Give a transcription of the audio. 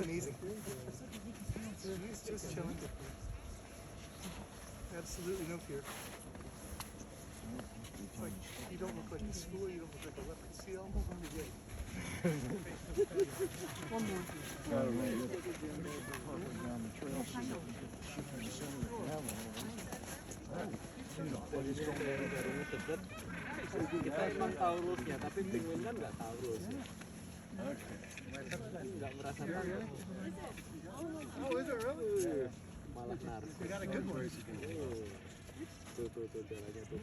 and easy. He's just chilling. Absolutely no fear. It's like, you don't look like a school, you don't look like a leopard seal. One more. Kita memang tahu rulesnya, tapi penguin kan nggak tahu rulesnya. Nggak merasakan. Oh, is it really? Malah narik. We got a good one. Tuh jalannya tuh.